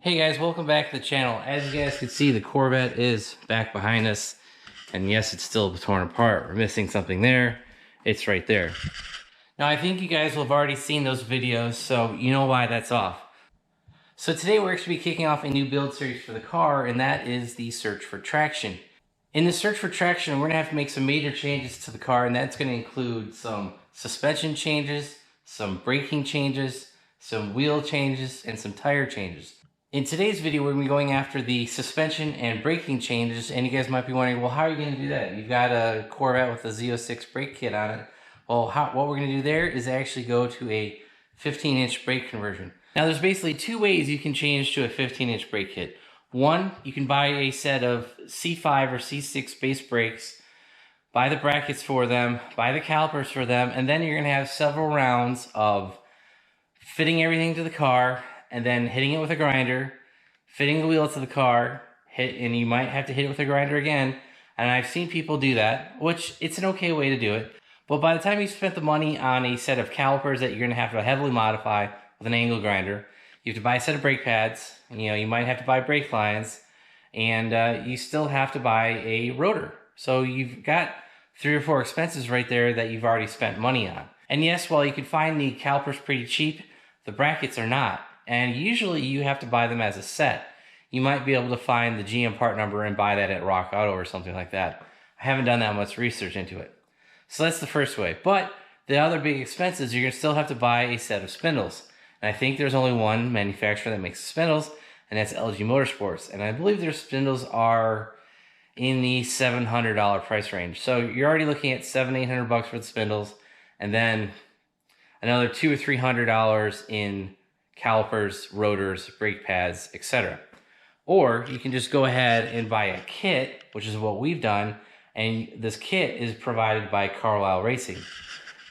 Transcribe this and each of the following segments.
Hey guys, welcome back to the channel. As you guys can see, the Corvette is back behind us. And yes, it's still torn apart. We're missing something there. It's right there. Now, I think you guys will have already seen those videos, so you know why that's off. So today we're actually kicking off a new build series for the car, and that is the search for traction. In the search for traction, we're going to have to make some major changes to the car, and that's going to include some suspension changes, some braking changes, some wheel changes, and some tire changes. In today's video, we're going to be going after the suspension and braking changes, and you guys might be wondering, well, how are you going to do that? You've got a Corvette with a Z06 brake kit on it. Well, what we're going to do there is actually go to a 15-inch brake conversion. Now, there's basically two ways you can change to a 15-inch brake kit. One, you can buy a set of C5 or C6 base brakes, buy the brackets for them, buy the calipers for them, and then you're going to have several rounds of fitting everything to the car, and then hitting it with a grinder, fitting the wheel to the car, and you might have to hit it with a grinder again. And I've seen people do that, which it's an okay way to do it. But by the time you've spent the money on a set of calipers that you're going to have to heavily modify with an angle grinder, you have to buy a set of brake pads, and, you might have to buy brake lines, and you still have to buy a rotor. So you've got 3 or 4 expenses right there that you've already spent money on. And yes, while you can find the calipers pretty cheap, the brackets are not. And usually you have to buy them as a set. You might be able to find the GM part number and buy that at Rock Auto or something like that. I haven't done that much research into it. So that's the first way. But the other big expense is you're going to still have to buy a set of spindles. And I think there's only one manufacturer that makes spindles, and that's LG Motorsports. And I believe their spindles are in the $700 price range. So you're already looking at $700-800 for the spindles, and then another $200 or $300 in calipers, rotors, brake pads, etc. Or you can just go ahead and buy a kit, which is what we've done, and this kit is provided by Carlyle Racing.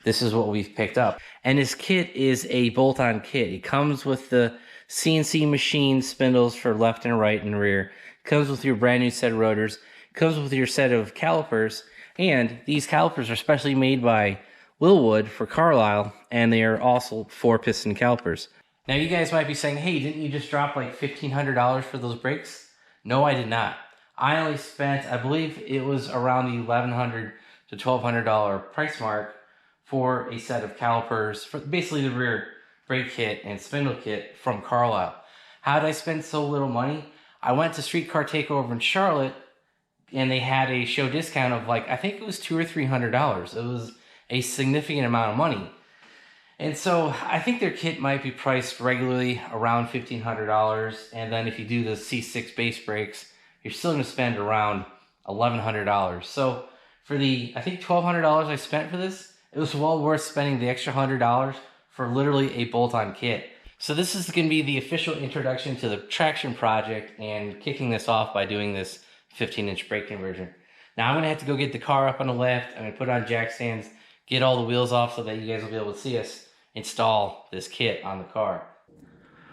This is what we've picked up. And this kit is a bolt-on kit. It comes with the CNC machine spindles for left and right and rear. It comes with your brand new set of rotors. It comes with your set of calipers. And these calipers are specially made by Willwood for Carlyle, and they are also 4-piston calipers. Now, you guys might be saying, hey, didn't you just drop like $1,500 for those brakes? No, I did not. I only spent, I believe it was around the $1,100 to $1,200 price mark for a set of calipers, for basically the rear brake kit and spindle kit from Carlyle. How did I spend so little money? I went to Streetcar Takeover in Charlotte, and they had a show discount of like, I think it was $200 or $300. It was a significant amount of money. And so I think their kit might be priced regularly around $1,500. And then if you do the C6 base brakes, you're still going to spend around $1,100. So for the, I think $1,200 I spent for this, it was well worth spending the extra $100 for literally a bolt-on kit. So this is going to be the official introduction to the traction project, and kicking this off by doing this 15-inch brake conversion. Now I'm going to have to go get the car up on the lift. I'm going to put on jack stands, get all the wheels off so that you guys will be able to see us install this kit on the car.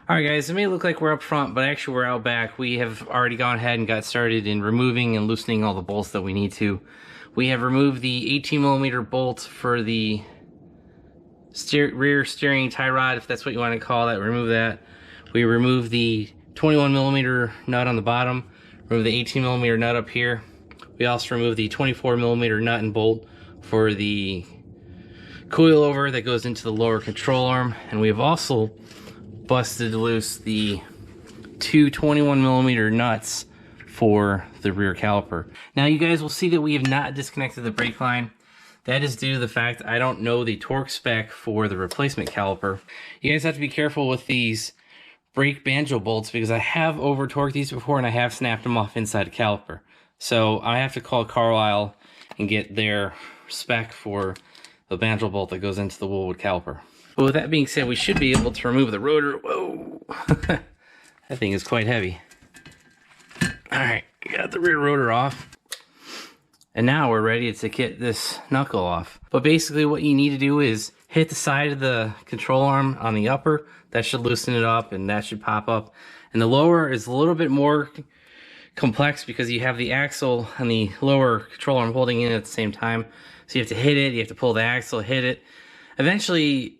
Alright guys, it may look like we're up front, but actually we're out back. We have already gone ahead and got started in removing and loosening all the bolts that we need to. We have removed the 18mm bolt for the rear steering tie rod, if that's what you want to call that. Remove that. We removed the 21mm nut on the bottom, removed the 18mm nut up here. We also removed the 24mm nut and bolt for the coilover that goes into the lower control arm, and we have also busted loose the 2 21mm nuts for the rear caliper. Now you guys will see that we have not disconnected the brake line. That is due to the fact I don't know the torque spec for the replacement caliper. You guys have to be careful with these brake banjo bolts, because I have over torqued these before and I have snapped them off inside a caliper. So I have to call Carlyle and get their spec for the banjo bolt that goes into the Willwood caliper. But with that being said, we should be able to remove the rotor. Whoa! That thing is quite heavy. Alright, got the rear rotor off. And now we're ready to get this knuckle off. But basically what you need to do is hit the side of the control arm on the upper. That should loosen it up, and that should pop up. And the lower is a little bit more complex because you have the axle and the lower control arm holding in at the same time. So you have to hit it, you have to pull the axle, hit it. Eventually,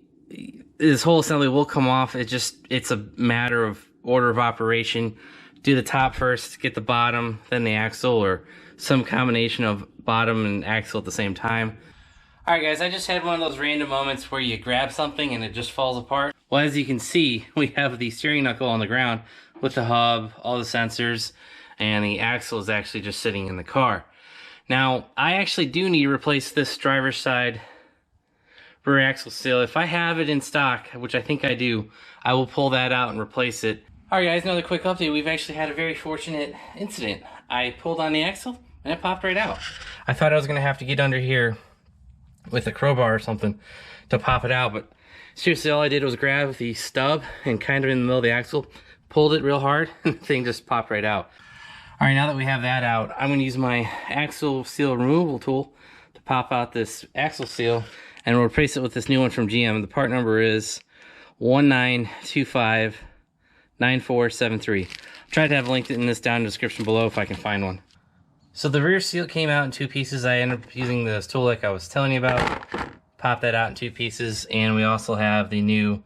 this whole assembly will come off. It's a matter of order of operation. Do the top first, get the bottom, then the axle, or some combination of bottom and axle at the same time. Alright guys, I just had one of those random moments where you grab something and it just falls apart. Well, as you can see, we have the steering knuckle on the ground with the hub, all the sensors, and the axle is actually just sitting in the car. Now, I actually do need to replace this driver's side rear axle seal. If I have it in stock, which I think I do, I will pull that out and replace it. Alright guys, another quick update. We've actually had a very fortunate incident. I pulled on the axle and it popped right out. I thought I was going to have to get under here with a crowbar or something to pop it out, but seriously, all I did was grab the stub and kind of in the middle of the axle, pulled it real hard, and the thing just popped right out. All right, now that we have that out, I'm going to use my axle seal removal tool to pop out this axle seal, and we'll replace it with this new one from GM. The part number is 19259473. I'll try to have linked it in this down in the description below if I can find one. So the rear seal came out in 2 pieces. I ended up using this tool like I was telling you about. Pop that out in 2 pieces, and we also have the new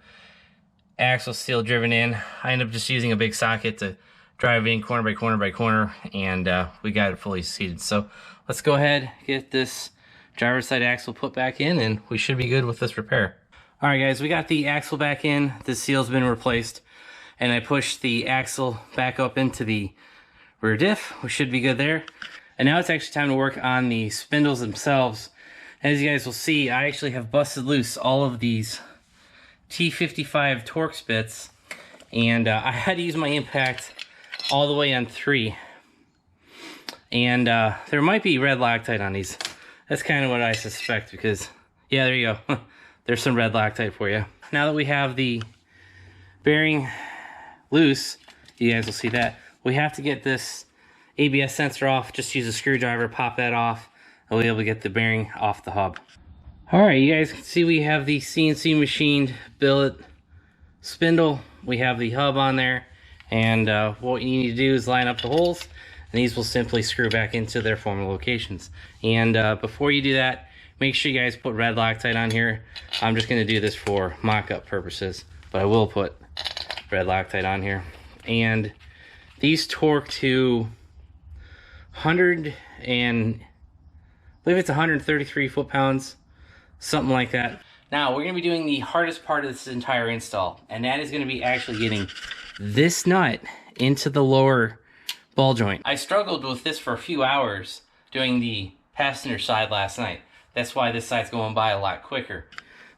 axle seal driven in. I ended up just using a big socket to drive in corner by corner by corner, and we got it fully seated. So let's go ahead, get this driver's side axle put back in, and we should be good with this repair. All right guys, we got the axle back in. The seal's been replaced, and I pushed the axle back up into the rear diff. We should be good there. And now it's actually time to work on the spindles themselves. As you guys will see, I actually have busted loose all of these T55 Torx bits, and I had to use my impact all the way on 3. And there might be red Loctite on these. That's kind of what I suspect, because, yeah, there you go. There's some red Loctite for you. Now that we have the bearing loose, you guys will see that, we have to get this ABS sensor off. Just use a screwdriver, pop that off, and we'll be able to get the bearing off the hub. Alright, you guys can see we have the CNC machined billet spindle. We have the hub on there, and what you need to do is line up the holes, and these will simply screw back into their former locations. And before you do that, make sure you guys put red Loctite on here. I'm just going to do this for mock-up purposes, but I will put red Loctite on here. And these torque to 100 and I believe it's 133 foot-pounds, something like that. Now we're going to be doing the hardest part of this entire install, and that is going to be actually getting this nut into the lower ball joint. I struggled with this for a few hours doing the passenger side last night. That's why this side's going by a lot quicker.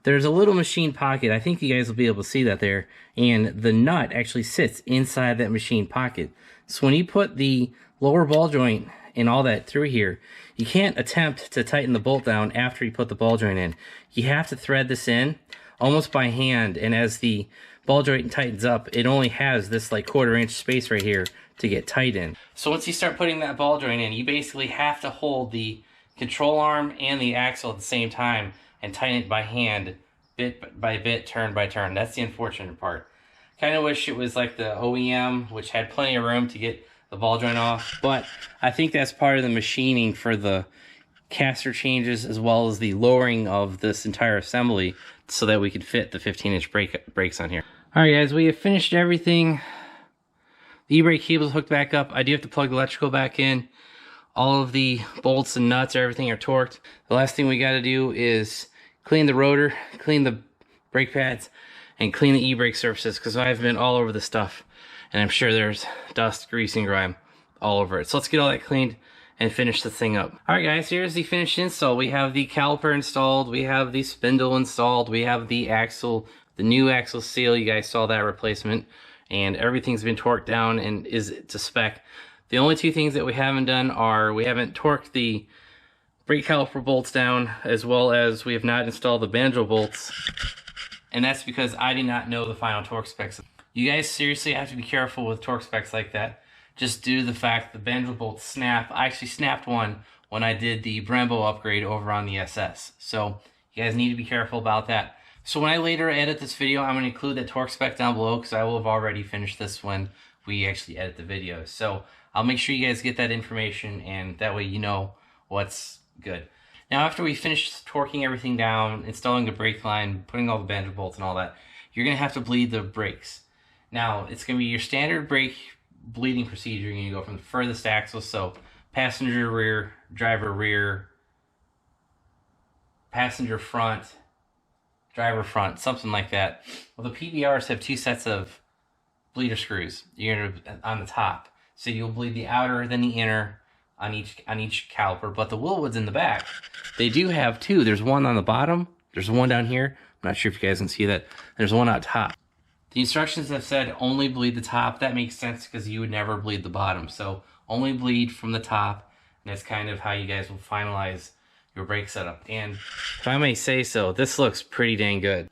There's a little machine pocket. I think you guys will be able to see that there, and the nut actually sits inside that machine pocket. So when you put the lower ball joint and all that through here, you can't attempt to tighten the bolt down after you put the ball joint in. You have to thread this in almost by hand, and as the ball joint tightens up, it only has this like 1/4 inch space right here to get tight in. So once you start putting that ball joint in, you basically have to hold the control arm and the axle at the same time and tighten it by hand, bit by bit, turn by turn. That's the unfortunate part. Kind of wish it was like the OEM, which had plenty of room to get the ball joint off, but I think that's part of the machining for the caster changes, as well as the lowering of this entire assembly so that we could fit the 15-inch brakes on here. All right, guys, we have finished everything. The e-brake cable is hooked back up. I do have to plug the electrical back in. All of the bolts and nuts, everything are torqued. The last thing we got to do is clean the rotor, clean the brake pads, and clean the e-brake surfaces, because I've been all over the stuff, and I'm sure there's dust, grease, and grime all over it. So let's get all that cleaned and finish this thing up. All right, guys, here's the finished install. We have the caliper installed, we have the spindle installed, we have the axle, the new axle seal. You guys saw that replacement, and everything's been torqued down and is to spec. The only 2 things that we haven't done are we haven't torqued the brake caliper bolts down, as well as we have not installed the banjo bolts, and that's because I did not know the final torque specs. You guys seriously have to be careful with torque specs like that, just due to the fact the banjo bolts snap. I actually snapped one when I did the Brembo upgrade over on the SS, so you guys need to be careful about that. So when I later edit this video, I'm going to include that torque spec down below, because I will have already finished this when we actually edit the video. So I'll make sure you guys get that information, and that way you know what's good. Now, after we finish torquing everything down, installing the brake line, putting all the banjo bolts and all that, you're going to have to bleed the brakes. Now, it's going to be your standard brake bleeding procedure. You're going to go from the furthest axle, so passenger rear, driver rear, passenger front, driver front, something like that. Well, the PBRs have 2 sets of bleeder screws. You're going to on the top, so you'll bleed the outer, then the inner on each caliper. But the Willwoods in the back, they do have 2. There's one on the bottom. There's one down here. I'm not sure if you guys can see that. There's one out top. The instructions have said only bleed the top. That makes sense because you would never bleed the bottom. So only bleed from the top, and that's kind of how you guys will finalize your brake setup. And if I may say so, this looks pretty dang good.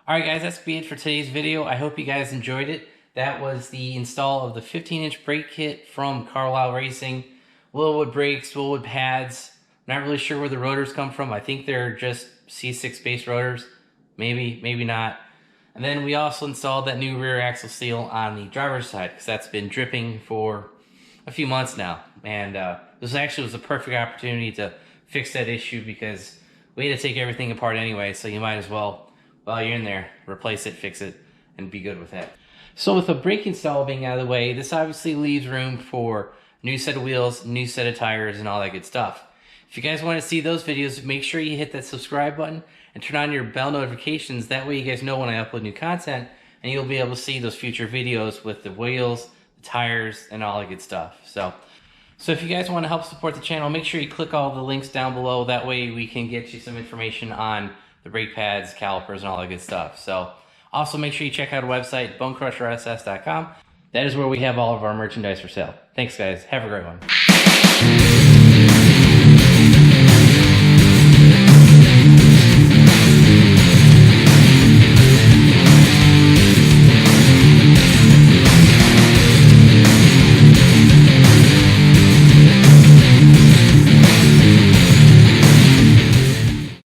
All right, guys, that's be it for today's video. I hope you guys enjoyed it. That was the install of the 15-inch brake kit from Carlyle Racing. Willwood brakes, Willwood pads. Not really sure where the rotors come from. I think they're just C6 base rotors. Maybe, maybe not. And then we also installed that new rear axle seal on the driver's side because that's been dripping for a few months now. And this actually was a perfect opportunity to fix that issue because we had to take everything apart anyway, so you might as well, while you're in there, replace it, fix it, and be good with that. So with the brake install being out of the way, this obviously leaves room for new set of wheels, new set of tires, and all that good stuff. If you guys want to see those videos, make sure you hit that subscribe button and turn on your bell notifications. That way you guys know when I upload new content, and you'll be able to see those future videos with the wheels, the tires, and all that good stuff. So if you guys want to help support the channel, make sure you click all the links down below. That way we can get you some information on the brake pads, calipers, and all that good stuff. So also make sure you check out our website, BonecrrusherSS.com. That is where we have all of our merchandise for sale. Thanks, guys. Have a great one.